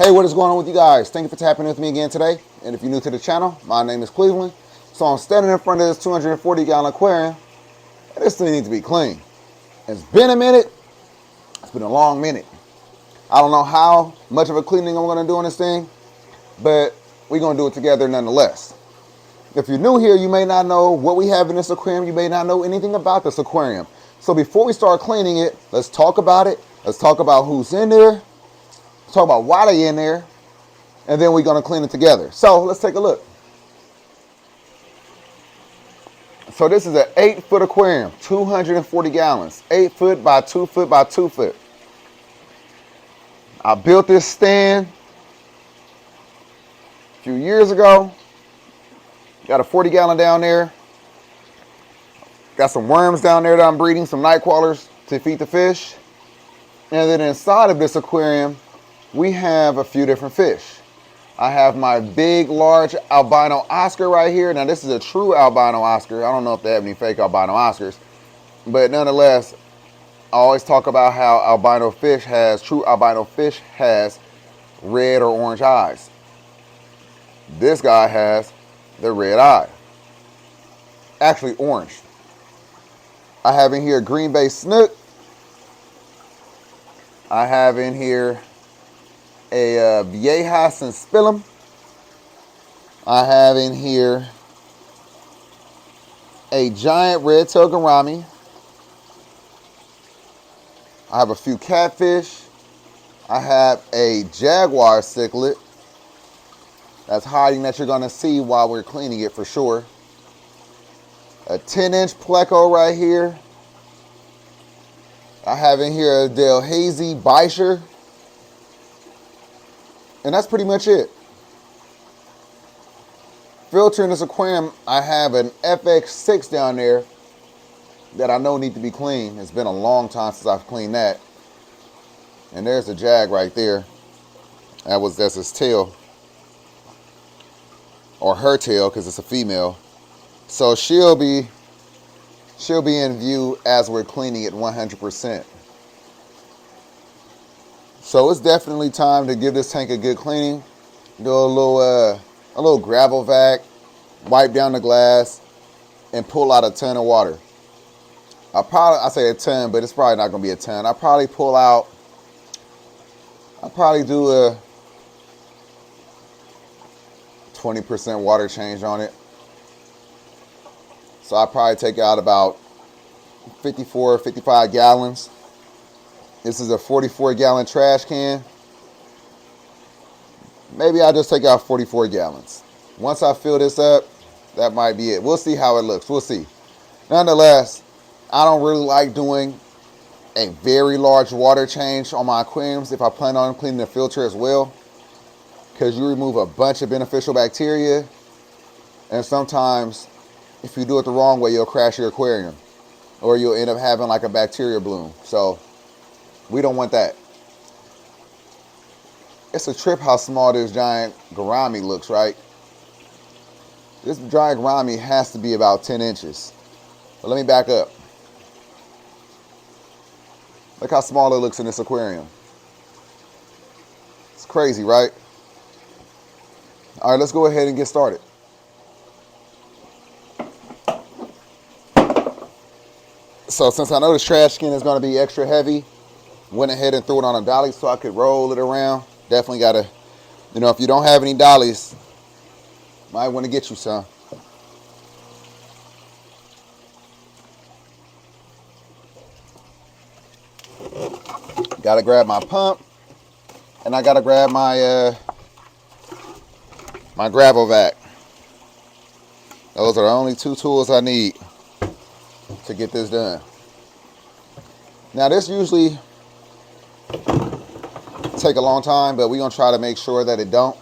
Hey, what is going on with you guys? Thank you for tapping in with me again today. And if you're new to the channel, my name is Cleveland. So I'm standing in front of this 240-gallon aquarium, and this thing needs to be clean. It's been a minute. It's been a long minute. I don't know how much of a cleaning I'm going to do on this thing, but we're going to do it together nonetheless. If you're new here, you may not know what we have in this aquarium. You may not know anything about this aquarium. So before we start cleaning it, let's talk about it. Let's talk about who's in there. Let's talk about why they're in there. And then we're going to clean it together. So let's take a look. So this is an 8-foot aquarium, 240 gallons, 8 foot by 2 foot by 2 foot. I built this stand a few years ago. Got a 40-gallon down there. Got some worms down there that I'm breeding, some night crawlers to feed the fish. And then inside of this aquarium, we have a few different fish. I have my big, large albino Oscar right here. Now, this is a true albino Oscar. I don't know if they have any fake albino Oscars. But nonetheless, I always talk about how true albino fish has red or orange eyes. This guy has the red eye. Actually, orange. I have in here green bay snook. I have in here a Viejas and Spillum. I have in here a giant red-tailed gourami. I have a few catfish. I have a jaguar cichlid that's hiding that you're going to see while we're cleaning it for sure. A 10-inch pleco right here. I have in here a Delhazy Bisher. And that's pretty much it. Filter in this aquarium, I have an FX6 down there that I know need to be cleaned. It's been a long time since I've cleaned that. And there's a jag right there. That's his tail. Or her tail, because it's a female. So she'll be in view as we're cleaning it 100%. So it's definitely time to give this tank a good cleaning. Do a little gravel vac, wipe down the glass, and pull out a ton of water. I say a ton, but it's probably not going to be a ton. I'll probably do a 20% water change on it. So I'll probably take out about 54, 55 gallons. This is a 44-gallon trash can. Maybe I'll just take out 44 gallons. Once I fill this up, that might be it. We'll see how it looks. We'll see. Nonetheless, I don't really like doing a very large water change on my aquariums if I plan on cleaning the filter as well, because you remove a bunch of beneficial bacteria, and sometimes if you do it the wrong way, you'll crash your aquarium, or you'll end up having like a bacteria bloom. So we don't want that. It's a trip how small this giant gourami looks, right? This giant gourami has to be about 10 inches. But let me back up. Look how small it looks in this aquarium. It's crazy, right? All right, let's go ahead and get started. So since I know this trash can is going to be extra heavy, went ahead and threw it on a dolly so I could roll it around. Definitely got to, if you don't have any dollies, might want to get you some. Got to grab my pump, and I got to grab my my gravel vac. Those are the only two tools I need to get this done. Now this usually take a long time, but we're gonna try to make sure that it don't.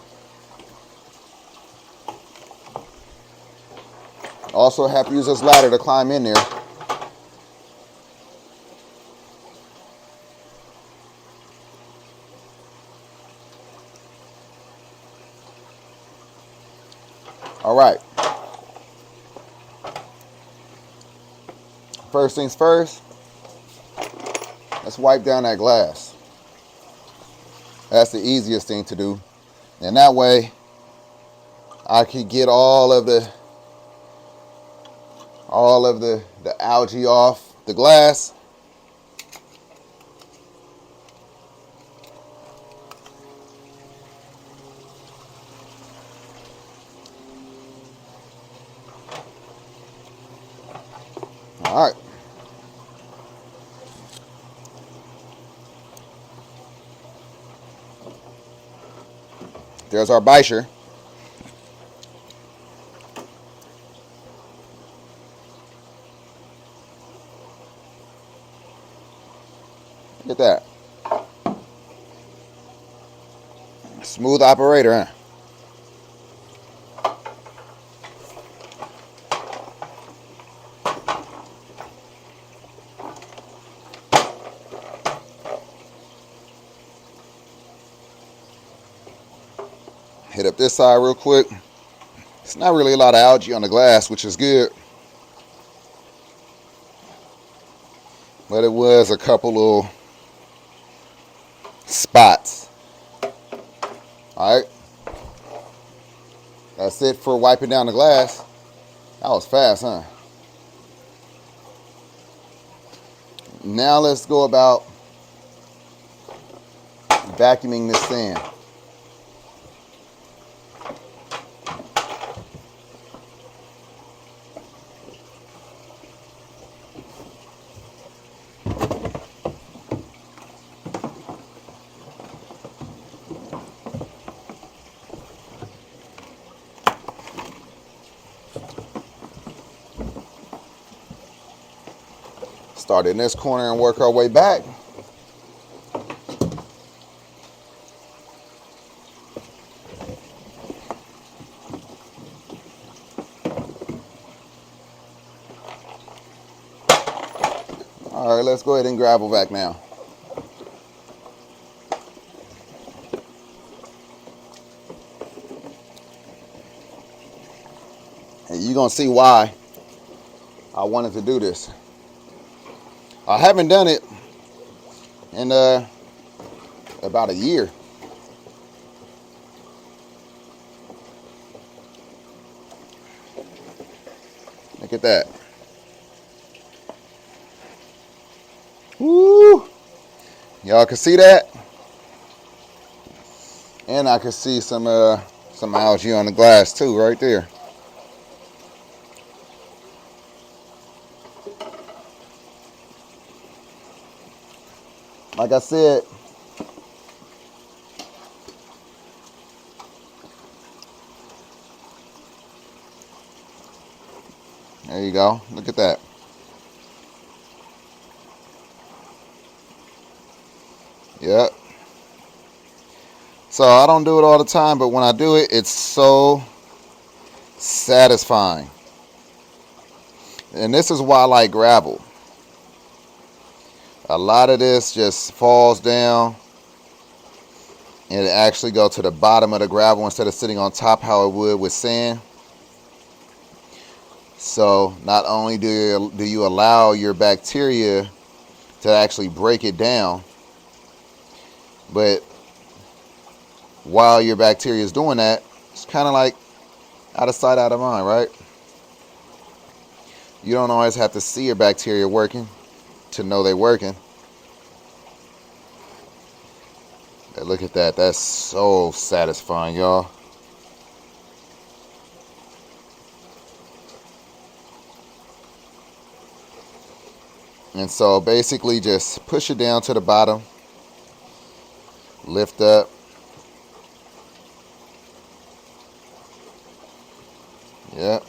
Also have to use this ladder to climb in there. All right. First things first, let's wipe down that glass. That's the easiest thing to do. And that way I could get all of the algae off the glass. All right. There's our bisher. Look at that. Smooth operator, huh? Hit up this side real quick. It's not really a lot of algae on the glass, which is good. But it was a couple little spots. Alright. That's it for wiping down the glass. That was fast, huh? Now let's go about vacuuming this sand. Start in this corner and work our way back. All right, let's go ahead and gravel back now. And you're gonna see why I wanted to do this. I haven't done it in about a year. Look at that. Woo! Y'all can see that? And I can see some algae on the glass too, right there. Like I said, there you go. Look at that. Yep. So I don't do it all the time, but when I do it, it's so satisfying. And this is why I like gravel. A lot of this just falls down and it actually goes to the bottom of the gravel instead of sitting on top how it would with sand. So not only do you allow your bacteria to actually break it down, but while your bacteria is doing that, it's kind of like out of sight, out of mind, right? You don't always have to see your bacteria working to know they're working. Look at that. That's so satisfying, y'all. And so basically just push it down to the bottom. Lift up. Yep.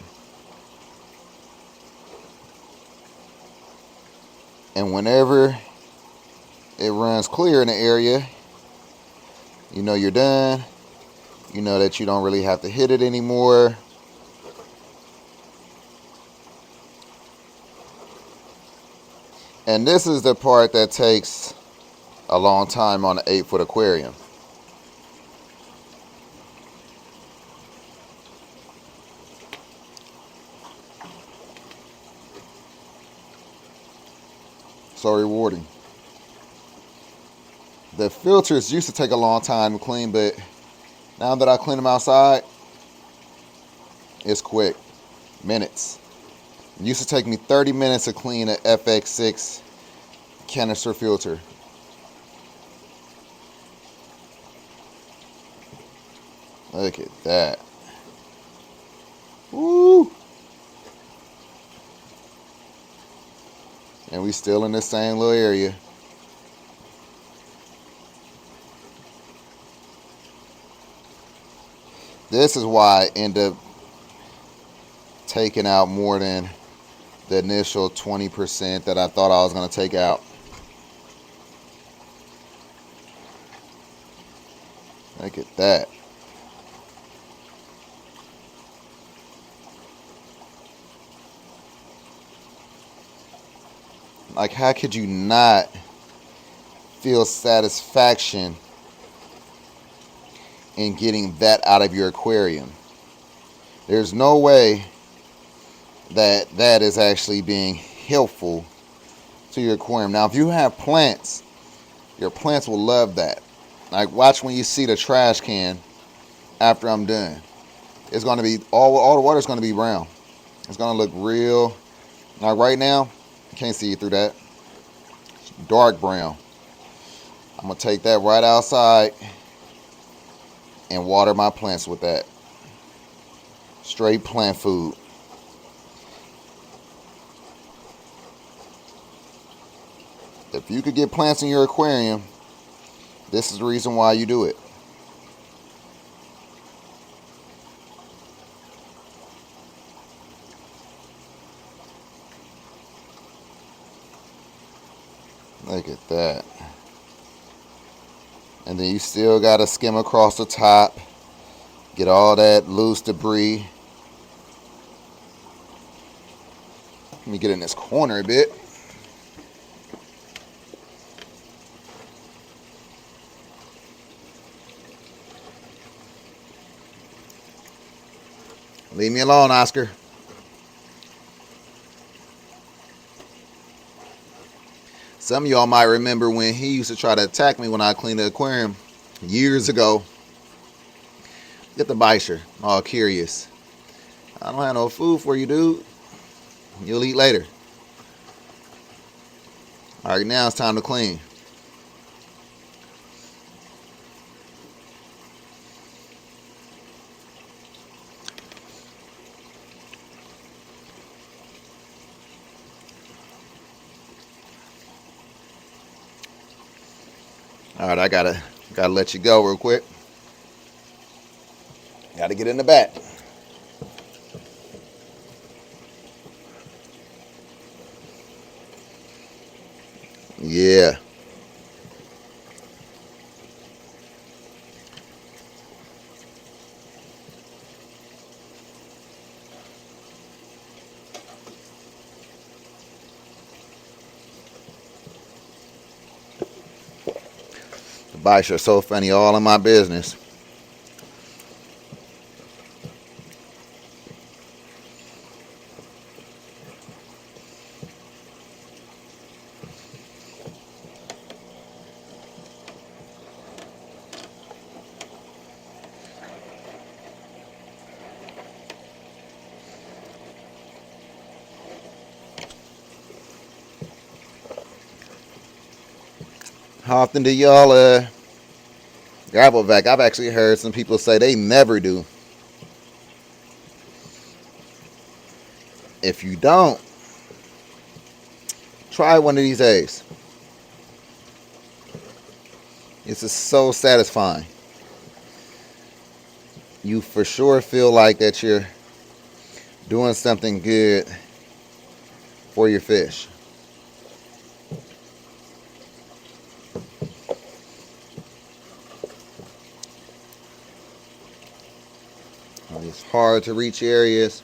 And whenever it runs clear in the area, you know you're done. You know that you don't really have to hit it anymore. And this is the part that takes a long time on an 8-foot aquarium. So rewarding. The filters used to take a long time to clean, but now that I clean them outside, it's quick. Minutes. It used to take me 30 minutes to clean an FX6 canister filter. Look at that. Woo! And we still in the same little area. This is why I end up taking out more than the initial 20% that I thought I was going to take out. Look at that. Like, how could you not feel satisfaction in getting that out of your aquarium? There's no way that that is actually being helpful to your aquarium. Now, if you have plants, your plants will love that. Like, watch when you see the trash can after I'm done. It's going to be, all the water is going to be brown. It's going to look real. Like right now, you can't see through that. It's dark brown. I'm going to take that right outside and water my plants with that. Straight plant food. If you could get plants in your aquarium, this is the reason why you do it. Look at that. And then you still got to skim across the top. Get all that loose debris. Let me get in this corner a bit. Leave me alone, Oscar. Some of y'all might remember when he used to try to attack me when I cleaned the aquarium years ago. Get the bisher. All curious. I don't have no food for you, dude. You'll eat later. All right, now it's time to clean. All right, I gotta let you go real quick. Gotta get in the back. Yeah. The bites are so funny, all in my business. How often do y'all gravel vac? I've actually heard some people say they never do. If you don't, try one of these days. It's just so satisfying. You for sure feel like that you're doing something good for your fish. These hard to reach areas.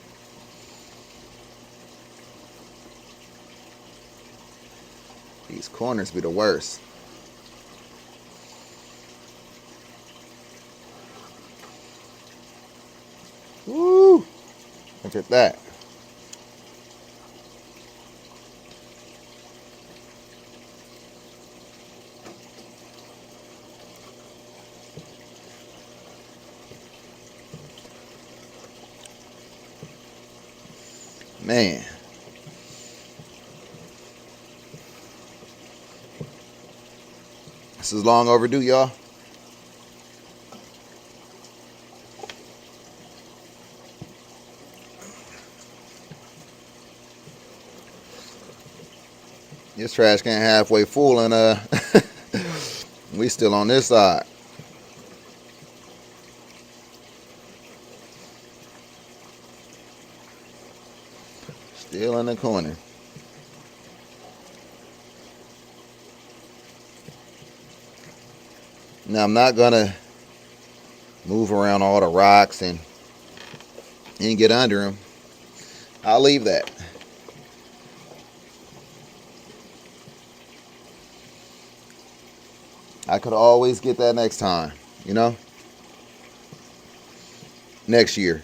These corners be the worst. Woo! Look at that. Man. This is long overdue, y'all. This trash can halfway full and we still on this side. Still in the corner. Now I'm not gonna move around all the rocks and get under them. I'll leave that. I could always get that next time, you know? Next year.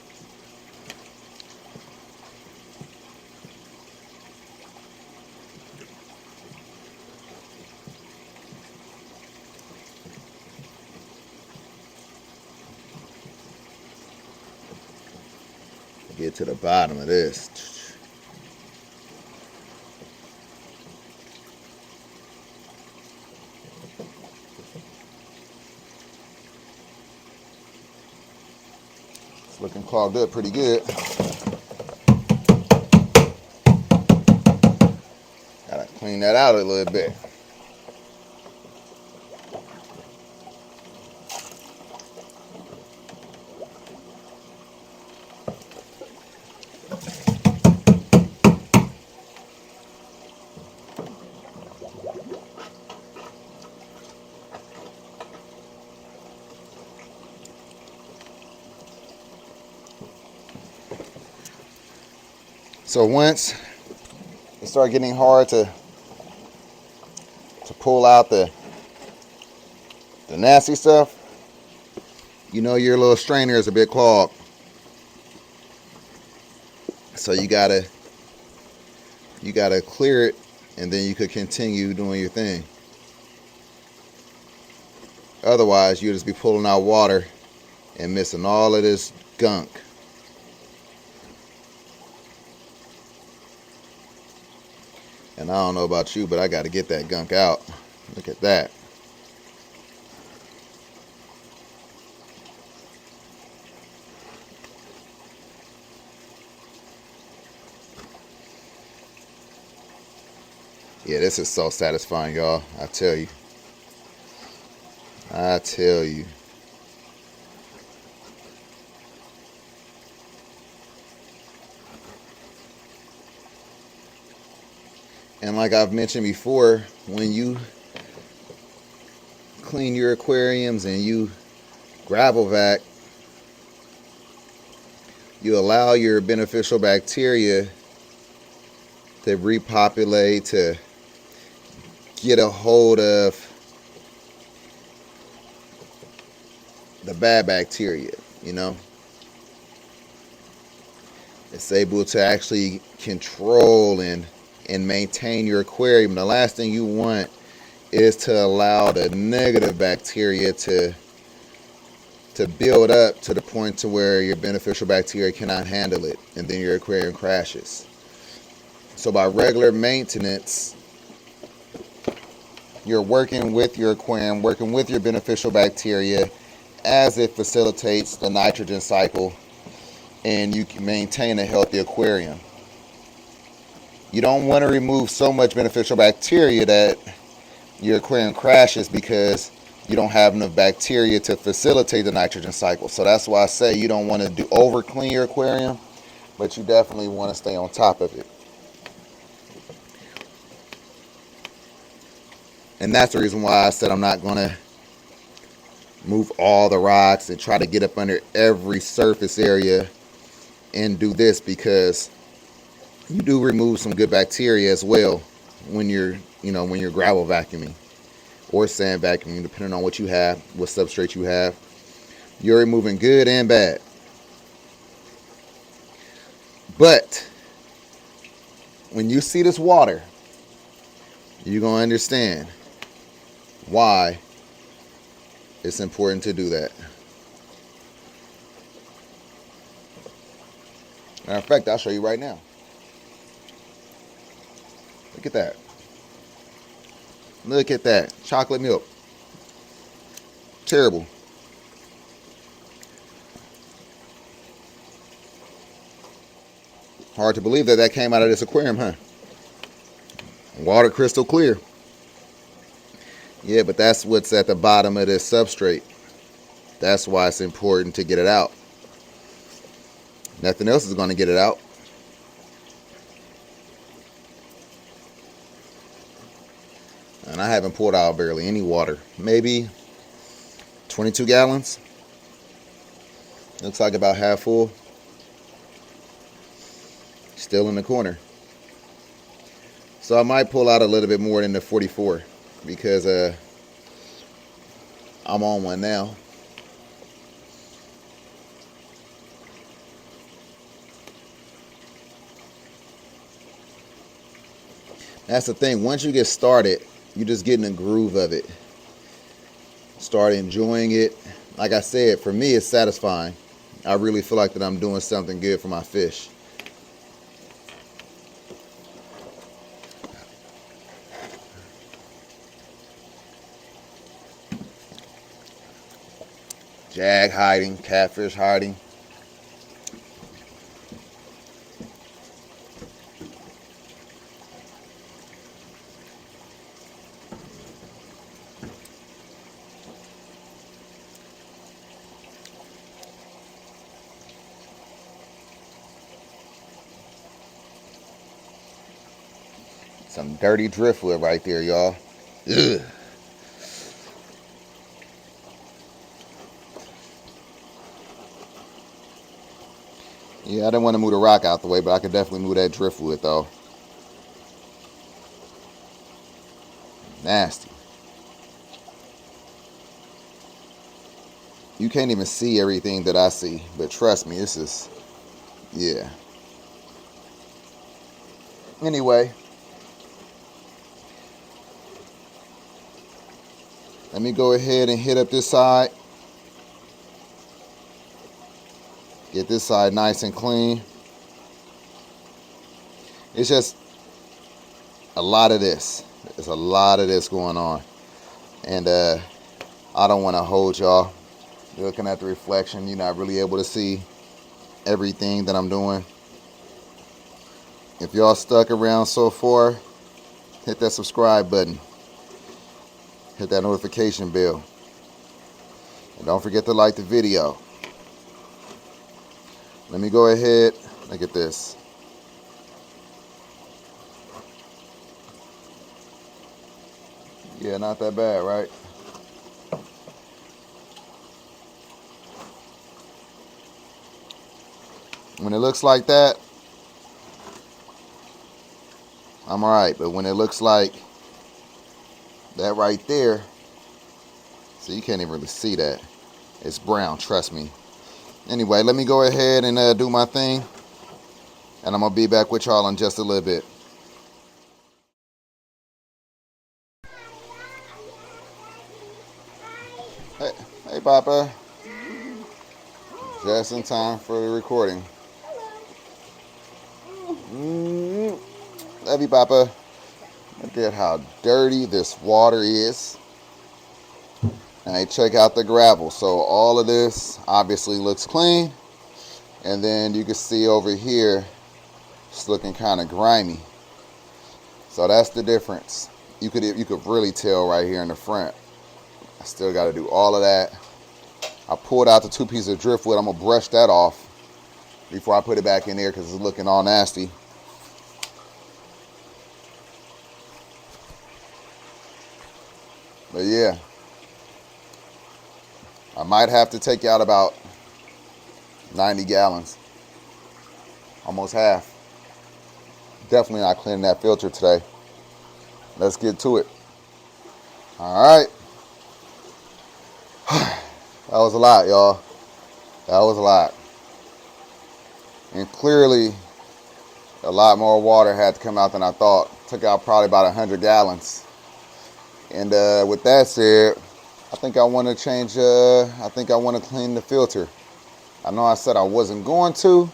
Get to the bottom of this. It's looking clogged up pretty good. Gotta clean that out a little bit. So once it starts getting hard to pull out the nasty stuff, you know your little strainer is a bit clogged. So you gotta clear it, and then you could continue doing your thing. Otherwise, you'll just be pulling out water and missing all of this gunk. And I don't know about you, but I got to get that gunk out. Look at that. Yeah, this is so satisfying, y'all. I tell you. I tell you. And like I've mentioned before, when you clean your aquariums and you gravel vac, you allow your beneficial bacteria to repopulate, to get a hold of the bad bacteria, you know. It's able to actually control and maintain your aquarium. The last thing you want is to allow the negative bacteria to build up to the point to where your beneficial bacteria cannot handle it, and then your aquarium crashes. So by regular maintenance, you're working with your aquarium, working with your beneficial bacteria as it facilitates the nitrogen cycle, and you can maintain a healthy aquarium. You don't want to remove so much beneficial bacteria that your aquarium crashes because you don't have enough bacteria to facilitate the nitrogen cycle. So that's why I say you don't want to over clean your aquarium, but you definitely want to stay on top of it. And that's the reason why I said I'm not going to move all the rocks and try to get up under every surface area and do this, because you do remove some good bacteria as well when you're gravel vacuuming or sand vacuuming, depending on what you have, what substrate you have. You're removing good and bad. But when you see this water, you're going to understand why it's important to do that. Matter of fact, I'll show you right now. Look at that. Look at that. Chocolate milk. Terrible. Hard to believe that that came out of this aquarium, huh? Water crystal clear. Yeah, but that's what's at the bottom of this substrate. That's why it's important to get it out. Nothing else is going to get it out. And I haven't poured out barely any water. Maybe 22 gallons. Looks like about half full. Still in the corner. So I might pull out a little bit more than the 44 because I'm on one now. That's the thing. Once you get started, you just get in the groove of it. Start enjoying it. Like I said, for me, it's satisfying. I really feel like that I'm doing something good for my fish. Jag hiding, catfish hiding. Some dirty driftwood right there, y'all. Ugh. Yeah, I didn't want to move the rock out the way, but I could definitely move that driftwood, though. Nasty. You can't even see everything that I see, but trust me, this is, yeah. Anyway. Let me go ahead and hit up this side. Get this side nice and clean. It's just a lot of this. There's a lot of this going on. And I don't want to hold y'all. You're looking at the reflection. You're not really able to see everything that I'm doing. If y'all stuck around so far, hit that subscribe button. Hit that notification bell. And don't forget to like the video. Let me go ahead. Look at this. Yeah, not that bad, right? When it looks like that, I'm alright. But when it looks like that right there, so you can't even really see that. It's brown, trust me. Anyway, let me go ahead and do my thing. And I'm going to be back with y'all in just a little bit. Hey, Papa. Just in time for the recording. Love you, Papa. Look at how dirty this water is. And check out the gravel. So all of this obviously looks clean. And then you can see over here, it's looking kind of grimy. So that's the difference. You could really tell right here in the front. I still got to do all of that. I pulled out the 2 pieces of driftwood. I'm going to brush that off before I put it back in there because it's looking all nasty. But yeah, I might have to take out about 90 gallons. Almost half. Definitely not cleaning that filter today. Let's get to it. All right. That was a lot, y'all. That was a lot. And clearly, a lot more water had to come out than I thought. Took out probably about 100 gallons. And with that said, I think I want to change, I think I want to clean the filter. I know I said I wasn't going to,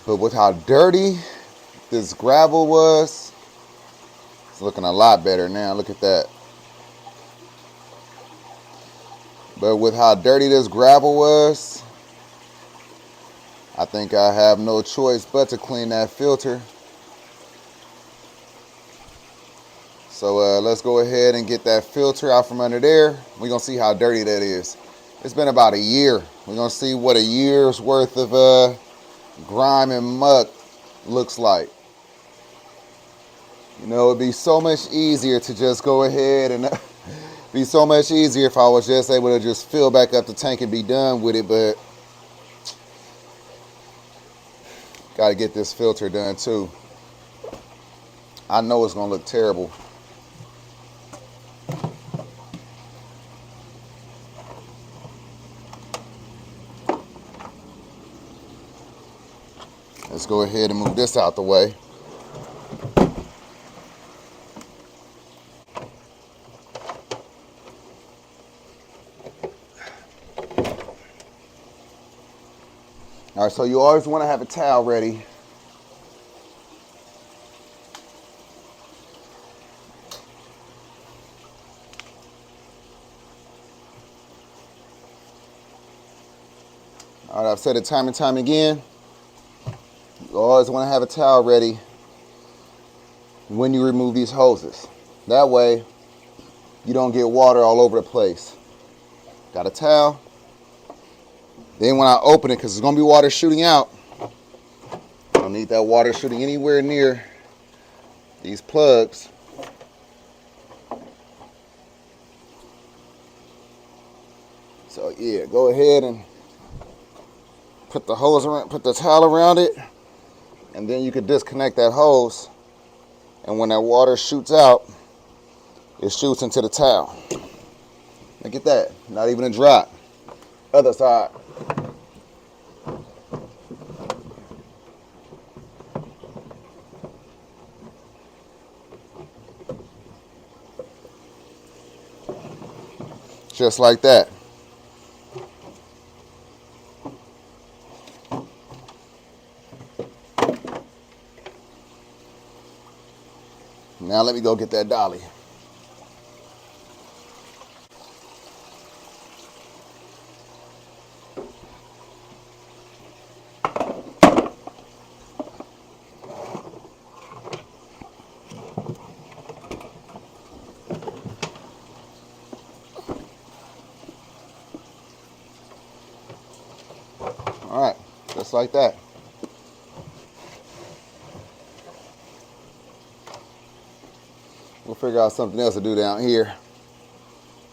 but with how dirty this gravel was, it's looking a lot better now. Look at that. But with how dirty this gravel was, I think I have no choice but to clean that filter. So let's go ahead and get that filter out from under there. We're going to see how dirty that is. It's been about a year. We're going to see what a year's worth of grime and muck looks like. You know, it'd be so much easier to just go ahead and be so much easier if I was just able to just fill back up the tank and be done with it, but got to get this filter done too. I know it's going to look terrible. Let's go ahead and move this out the way. All right, so you always want to have a towel ready. All right, I've said it time and time again. You always want to have a towel ready when you remove these hoses. That way, you don't get water all over the place. Got a towel. Then when I open it, because there's going to be water shooting out, I don't need that water shooting anywhere near these plugs. So yeah, go ahead and put the hose around, put the towel around it, and then you can disconnect that hose. And when that water shoots out, it shoots into the towel. Look at that, not even a drop. Other side. Just like that. Now let me go get that dolly. All right, just like that. We'll figure out something else to do down here.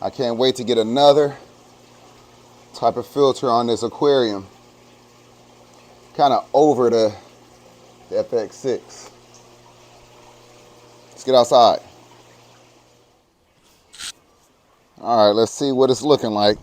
I can't wait to get another type of filter on this aquarium. Kind of over the FX6. Let's get outside. All right, let's see what it's looking like.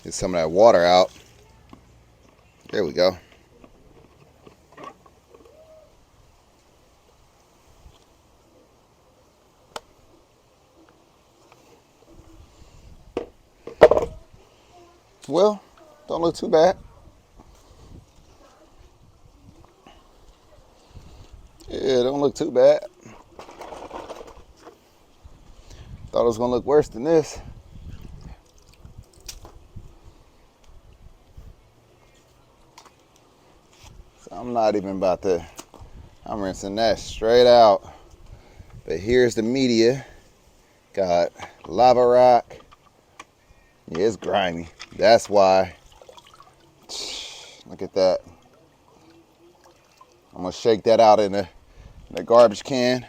Get some of that water out. There we go. Well, don't look too bad. Yeah, don't look too bad. Thought it was gonna look worse than this. So I'm not even about to, I'm rinsing that straight out. But here's the media. Got lava rock. Yeah, it's grimy. That's why. Look at that. I'm gonna shake that out in the garbage can.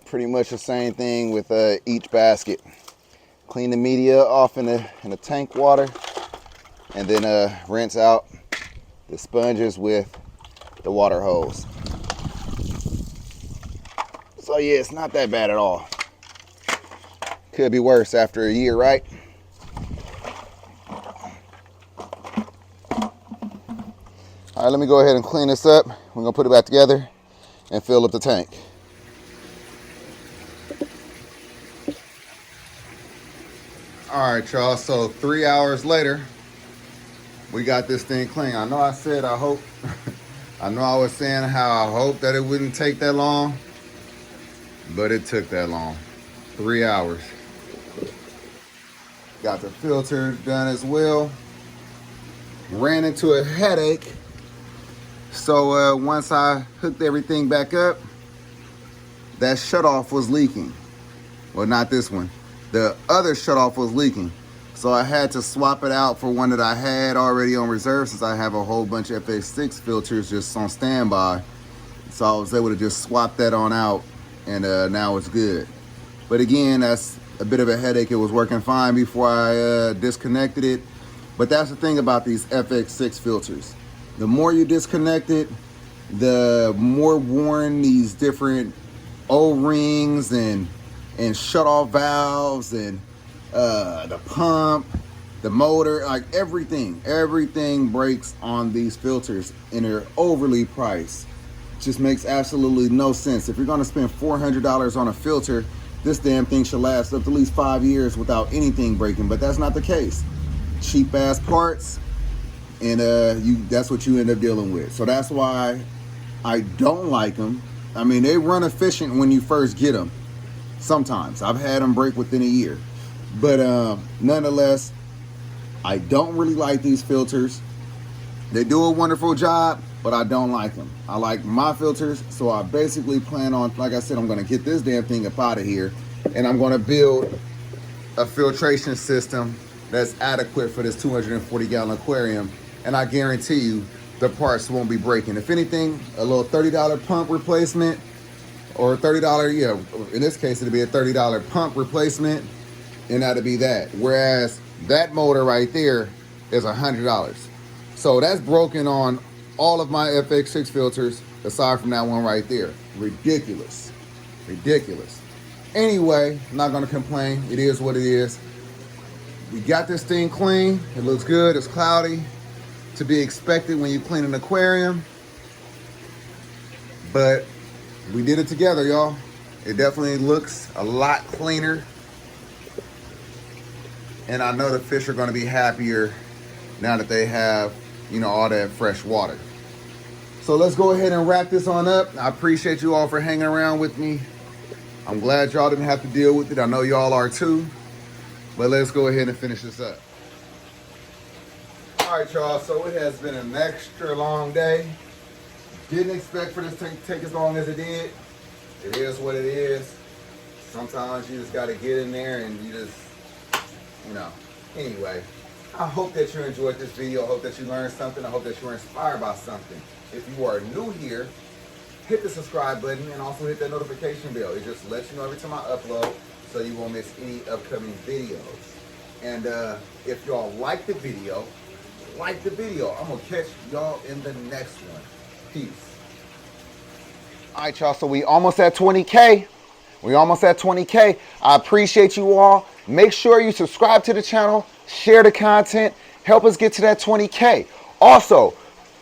Pretty much the same thing with each basket. Clean the media off in the tank water, and then rinse out the sponges with the water hose. So yeah, it's not that bad at all. Could be worse after a year, right? All right, let me go ahead and clean this up. We're gonna put it back together and fill up the tank. All right, y'all, so 3 hours later, we got this thing clean. I know I said I hope, I know I was saying how I hope that it wouldn't take that long, but it took that long. 3 hours. Got the filter done as well. Ran into a headache. So once I hooked everything back up, that shutoff was leaking. Well, not this one. The other shutoff was leaking. So I had to swap it out for one that I had already on reserve, since I have a whole bunch of FX6 filters just on standby. So I was able to just swap that on out, and now it's good. But again, that's a bit of a headache. It was working fine before I disconnected it. But that's the thing about these FX6 filters. The more you disconnect it, the more worn these different O-rings and shut-off valves and the pump, the motor, like everything breaks on these filters, and they're overly priced. Just makes absolutely no sense. If you're gonna spend $400 on a filter, this damn thing should last up to at least 5 years without anything breaking, but that's not the case. Cheap ass parts, and that's what you end up dealing with. So that's why I don't like them. I mean, they run efficient when you first get them. Sometimes I've had them break within a year, but nonetheless, I don't really like these filters. They do a wonderful job, but I don't like them. I like my filters, so I basically plan on, like I said, I'm gonna get this damn thing up out of here, and I'm gonna build a filtration system that's adequate for this 240-gallon aquarium, and I guarantee you the parts won't be breaking. If anything, a little $30 pump replacement, or $30, yeah, in this case it'd be a $30 pump replacement, and that'd be that. Whereas that motor right there is $100. So that's broken on all of my FX6 filters, aside from that one right there. Ridiculous. Ridiculous. Anyway, I'm not gonna complain. It is what it is. We got this thing clean. It looks good. It's cloudy. To be expected when you clean an aquarium. But we did it together, y'all. It definitely looks a lot cleaner. And I know the fish are gonna be happier now that they have, you know, all that fresh water. So let's go ahead and wrap this on up. I appreciate you all for hanging around with me. I'm glad y'all didn't have to deal with it. I know y'all are too. But let's go ahead and finish this up. All right, y'all, so it has been an extra long day. Didn't expect for this to take as long as it did. It is what it is. Sometimes you just gotta get in there and you just, you know. Anyway, I hope that you enjoyed this video. I hope that you learned something. I hope that you were inspired by something. If you are new here, hit the subscribe button and also hit that notification bell. It just lets you know every time I upload, so you won't miss any upcoming videos. And if y'all like the video, I'm gonna catch y'all in the next one. Peace. All right, y'all, so we almost at 20K. I appreciate you all. Make sure you subscribe to the channel, share the content, help us get to that 20K. Also,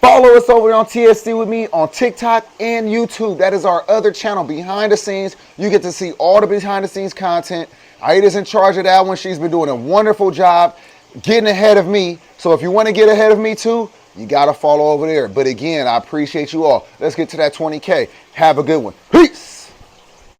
follow us over on TSC with me on TikTok and YouTube. That is our other channel, Behind the Scenes. You get to see all the behind the scenes content. Aida's in charge of that one. She's been doing a wonderful job getting ahead of me. So if you want to get ahead of me too, you got to follow over there. But again, I appreciate you all. Let's get to that 20K. Have a good one. Peace.